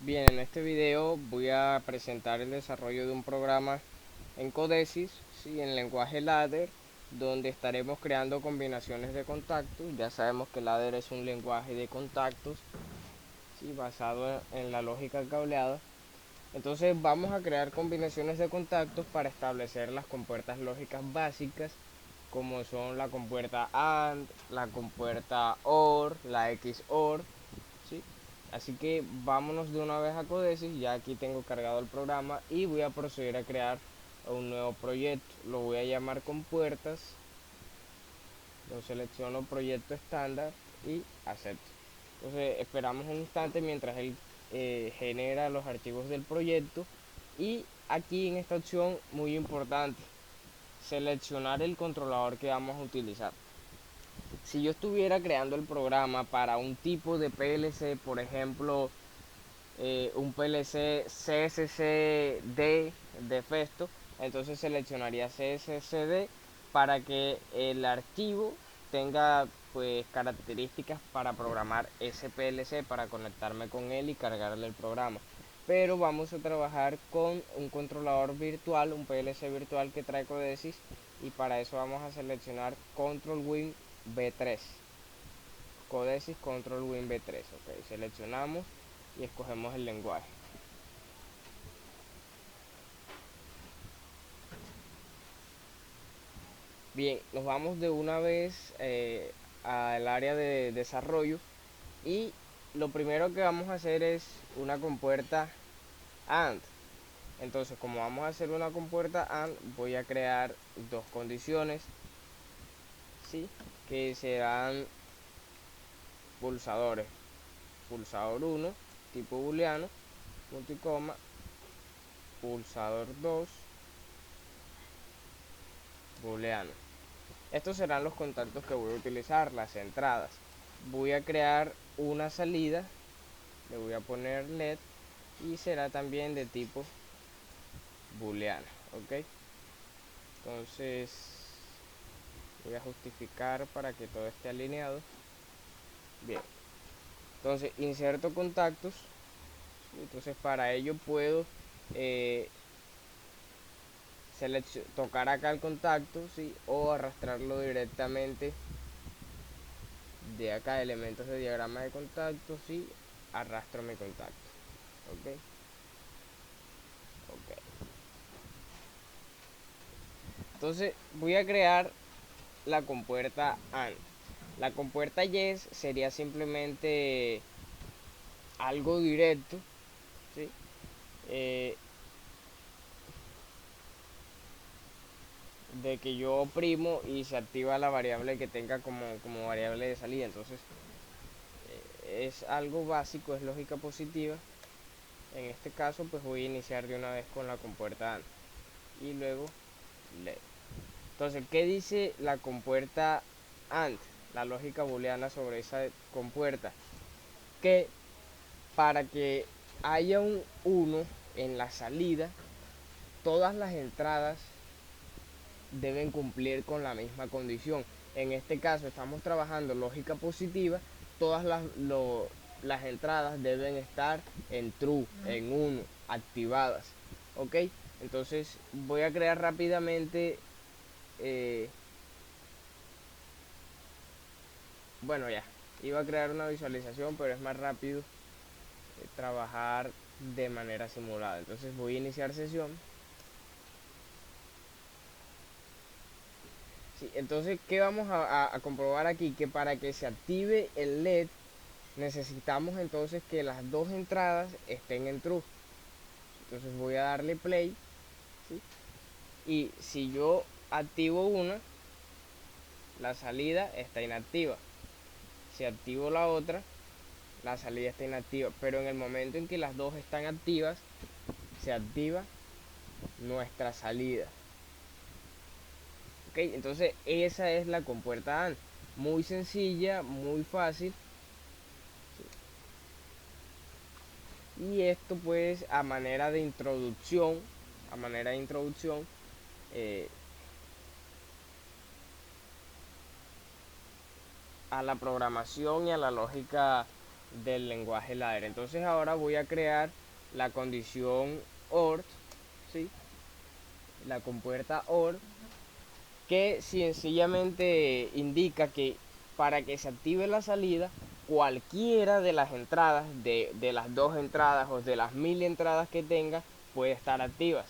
Bien, en este video voy a presentar el desarrollo de un programa en Codesis, ¿sí? En lenguaje ladder, donde estaremos creando combinaciones de contactos. Ya sabemos que ladder es un lenguaje de contactos, ¿sí? Basado en la lógica cableada. Entonces vamos a crear combinaciones de contactos para establecer las compuertas lógicas básicas, como son la compuerta AND, la compuerta OR, la XOR, ¿sí? Así que vámonos de una vez a Codesis. Ya aquí tengo cargado el programa y voy a proceder a crear un nuevo proyecto. Lo voy a llamar compuertas. Lo selecciono proyecto estándar y acepto. Entonces esperamos un instante mientras él genera los archivos del proyecto. Y aquí en esta opción, muy importante, seleccionar el controlador que vamos a utilizar. Si yo estuviera creando el programa para un tipo de PLC, por ejemplo, un PLC CSCD de Festo, entonces seleccionaría CSCD para que el archivo tenga pues características para programar ese PLC, para conectarme con él y cargarle el programa. Pero vamos a trabajar con un controlador virtual, un PLC virtual que trae Codesis, y para eso vamos a seleccionar Control Win V3. Codesis Control Win V3. Ok, seleccionamos y escogemos el lenguaje. Bien, nos vamos de una vez al área de desarrollo, y lo primero que vamos a hacer es una compuerta AND. Entonces, como vamos a hacer una compuerta AND, voy a crear dos condiciones, ¿sí? Que serán pulsadores. Pulsador 1, tipo booleano, punto y coma, pulsador 2, booleano. Estos serán los contactos que voy a utilizar, las entradas. Voy a crear una salida, le voy a poner LED y será también de tipo booleana, ok. Entonces voy a justificar para que todo esté alineado. Bien, entonces inserto contactos. Entonces para ello puedo eh, tocar acá el contacto, ¿sí? O arrastrarlo directamente de acá, elementos de diagrama de contacto, ¿sí? Arrastro mi contacto, ok. Ok, entonces voy a crear la compuerta AND. La compuerta YES sería simplemente algo directo, ¿sí? Eh, de que yo oprimo y se activa la variable que tenga como variable de salida. Entonces es algo básico, es lógica positiva. En este caso pues voy a iniciar de una vez con la compuerta AND y luego LED. Entonces, ¿qué dice la compuerta AND? La lógica booleana sobre esa compuerta. Que para que haya un 1 en la salida, todas las entradas deben cumplir con la misma condición. En este caso estamos trabajando lógica positiva, todas las entradas deben estar en true, en 1, activadas. ¿Ok? Entonces voy a crear rápidamente, eh, bueno ya, iba a crear una visualización, pero es más rápido trabajar de manera simulada. Entonces voy a iniciar sesión. Sí, entonces, ¿qué vamos a comprobar aquí? Que para que se active el LED necesitamos entonces que las dos entradas estén en true. Entonces voy a darle play, ¿sí? Y si yo activo una, la salida está inactiva. Si activo la otra, la salida está inactiva. Pero en el momento en que las dos están activas, se activa nuestra salida. Ok, entonces esa es la compuerta AND. Muy sencilla, muy fácil. Y esto pues a manera de introducción, eh, a la programación y a la lógica del lenguaje ladder. Entonces ahora voy a crear la condición OR, ¿sí? La compuerta OR, que sencillamente indica que para que se active la salida, cualquiera de las entradas, de las dos entradas o de las 1000 entradas que tenga, puede estar activas.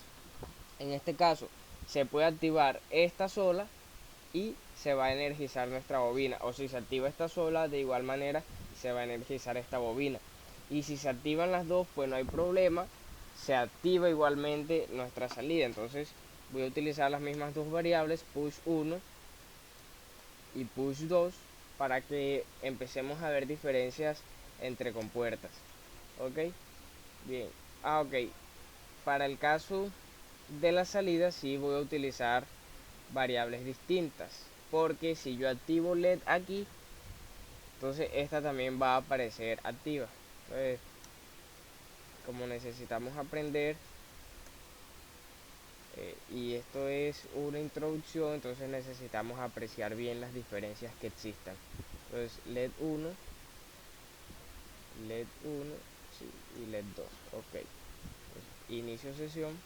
En este caso, se puede activar esta sola y se va a energizar nuestra bobina. O si se activa esta sola, de igual manera se va a energizar esta bobina. Y si se activan las dos, pues no hay problema, se activa igualmente nuestra salida. Entonces voy a utilizar las mismas dos variables, push 1 y push 2, para que empecemos a ver diferencias entre compuertas. Ok, bien. Ok, para el caso de la salida sí voy a utilizar variables distintas, porque si yo activo LED aquí, entonces esta también va a aparecer activa. Entonces, como necesitamos aprender, y esto es una introducción, entonces necesitamos apreciar bien las diferencias que existan. Entonces LED 1, LED 1, sí, y LED 2. Ok, entonces, inicio sesión.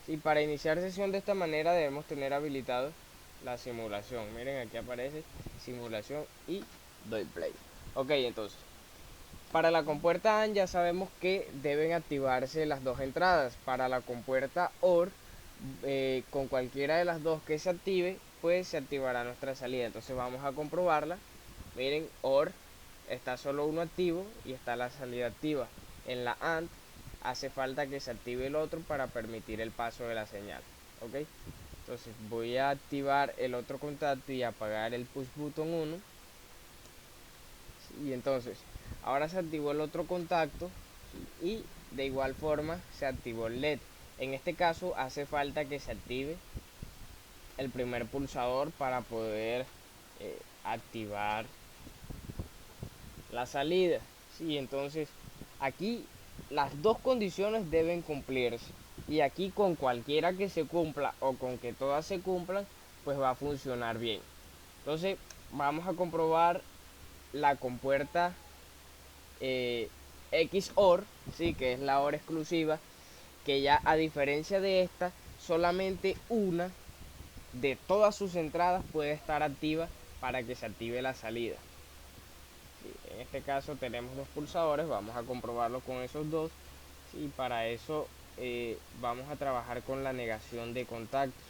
Y para iniciar sesión de esta manera debemos tener habilitado la simulación. Miren, aquí aparece simulación y doy play. Ok, entonces para la compuerta AND ya sabemos que deben activarse las dos entradas. Para la compuerta OR, con cualquiera de las dos que se active, pues se activará nuestra salida. Entonces vamos a comprobarla. Miren, OR está solo uno activo y está la salida activa. En la AND hace falta que se active el otro para permitir el paso de la señal. Ok, entonces voy a activar el otro contacto y apagar el push button 1. Y entonces ahora se activó el otro contacto y de igual forma se activó el LED. En este caso hace falta que se active el primer pulsador para poder activar la salida. Sí, entonces aquí las dos condiciones deben cumplirse, y aquí con cualquiera que se cumpla o con que todas se cumplan, pues va a funcionar bien. Entonces vamos a comprobar la compuerta XOR, ¿sí? Que es la OR exclusiva, que ya a diferencia de esta, solamente una de todas sus entradas puede estar activa para que se active la salida. ¿Sí? En este caso tenemos dos pulsadores, vamos a comprobarlo con esos dos. ¿Sí? Para eso vamos a trabajar con la negación de contactos.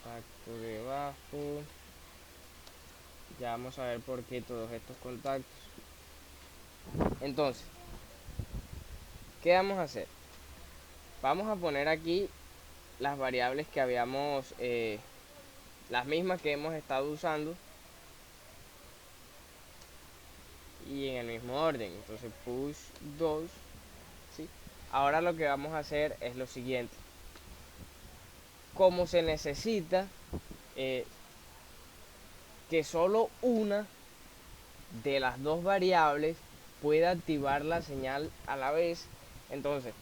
Contacto debajo. Ya vamos a ver por qué todos estos contactos. Entonces, ¿qué vamos a hacer? Vamos a poner aquí las variables que habíamos, las mismas que hemos estado usando, y en el mismo orden. Entonces push 2, ¿sí? Ahora lo que vamos a hacer es lo siguiente. Como se necesita que solo una de las dos variables pueda activar la señal a la vez, entonces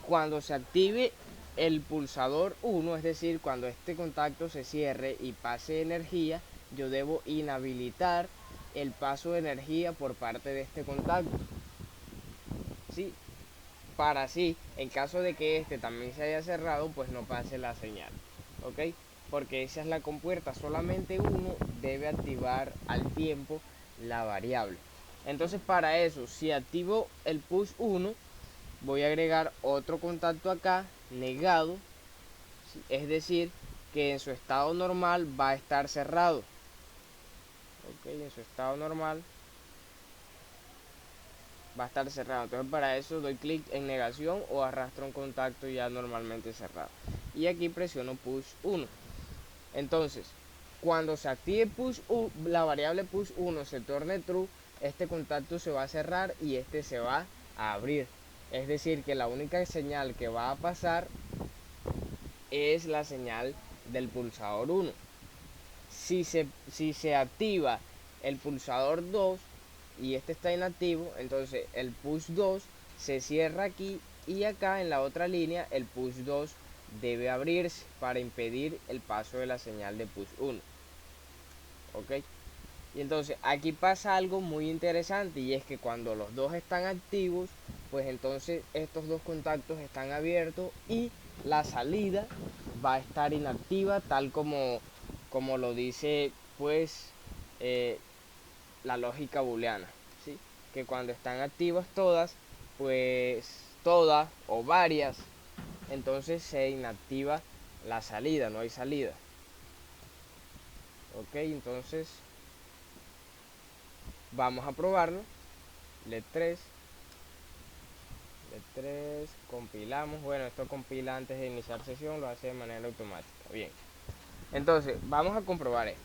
cuando se active el pulsador 1, es decir, cuando este contacto se cierre y pase energía, yo debo inhabilitar el paso de energía por parte de este contacto, ¿sí? Para así, en caso de que este también se haya cerrado, pues no pase la señal. ¿Ok? Porque esa es la compuerta, solamente uno debe activar al tiempo la variable. Entonces para eso, si activo el push 1, voy a agregar otro contacto acá, negado, es decir, que en su estado normal va a estar cerrado. Ok, en su estado normal va a estar cerrado. Entonces para eso doy clic en negación o arrastro un contacto ya normalmente cerrado. Y aquí presiono push 1. Entonces, cuando se active push 1, la variable push 1 se torne true, este contacto se va a cerrar y este se va a abrir. Es decir, que la única señal que va a pasar es la señal del pulsador 1. Si se activa el pulsador 2 y este está inactivo, entonces el push 2 se cierra aquí, y acá en la otra línea el push 2 debe abrirse para impedir el paso de la señal de push 1. ¿Ok? Y entonces aquí pasa algo muy interesante, y es que cuando los dos están activos, pues entonces estos dos contactos están abiertos y la salida va a estar inactiva, tal como lo dice pues eh, la lógica booleana, ¿sí? Que cuando están activas todas, pues todas o varias, entonces se inactiva la salida, no hay salida. Ok, entonces vamos a probarlo. LED 3, LED 3, compilamos. Bueno, esto compila antes de iniciar sesión, lo hace de manera automática. Bien, entonces vamos a comprobar esto.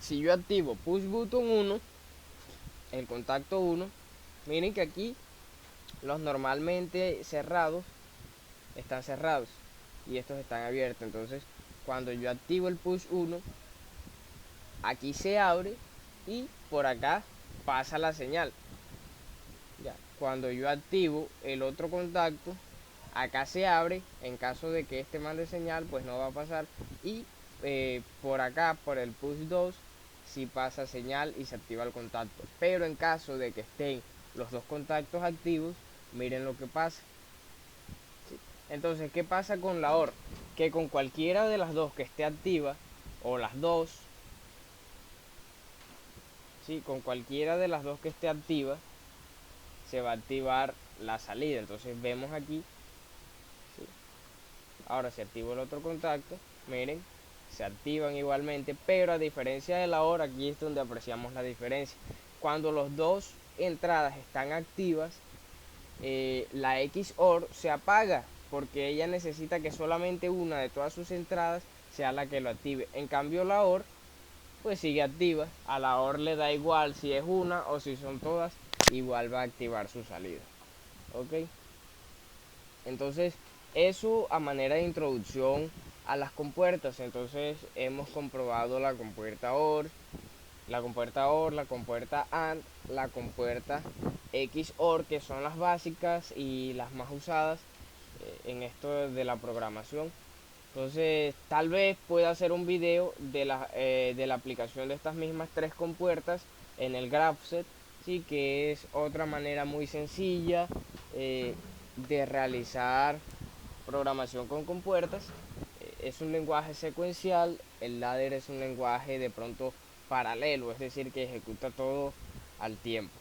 Si yo activo push button 1, el contacto 1, miren que aquí los normalmente cerrados están cerrados y estos están abiertos. Entonces cuando yo activo el push 1, aquí se abre y por acá pasa la señal. Ya, cuando yo activo el otro contacto, acá se abre. En caso de que este mande señal, pues no va a pasar. Y por acá, por el push 2, sí pasa señal y se activa el contacto. Pero en caso de que estén los dos contactos activos, miren lo que pasa. ¿Sí? Entonces, ¿qué pasa con la OR? Que con cualquiera de las dos que esté activa, o las dos, ¿sí? Con cualquiera de las dos que esté activa, se va a activar la salida. Entonces vemos aquí, ¿sí? Ahora si activo el otro contacto, miren, se activan igualmente, pero a diferencia de la hora, aquí es donde apreciamos la diferencia. Cuando los dos entradas están activas, la XOR se apaga, porque ella necesita que solamente una de todas sus entradas sea la que lo active. En cambio la OR pues sigue activa. A la OR le da igual si es una o si son todas, igual va a activar su salida. Ok, entonces eso a manera de introducción a las compuertas. Entonces hemos comprobado la compuerta OR, la compuerta OR, la compuerta AND, la compuerta XOR, que son las básicas y las más usadas en esto de la programación. Entonces tal vez pueda hacer un video de la aplicación de estas mismas tres compuertas en el GraphSet, sí, que es otra manera muy sencilla de realizar programación con compuertas. Es un lenguaje secuencial, el ladder es un lenguaje de pronto paralelo, es decir, que ejecuta todo al tiempo.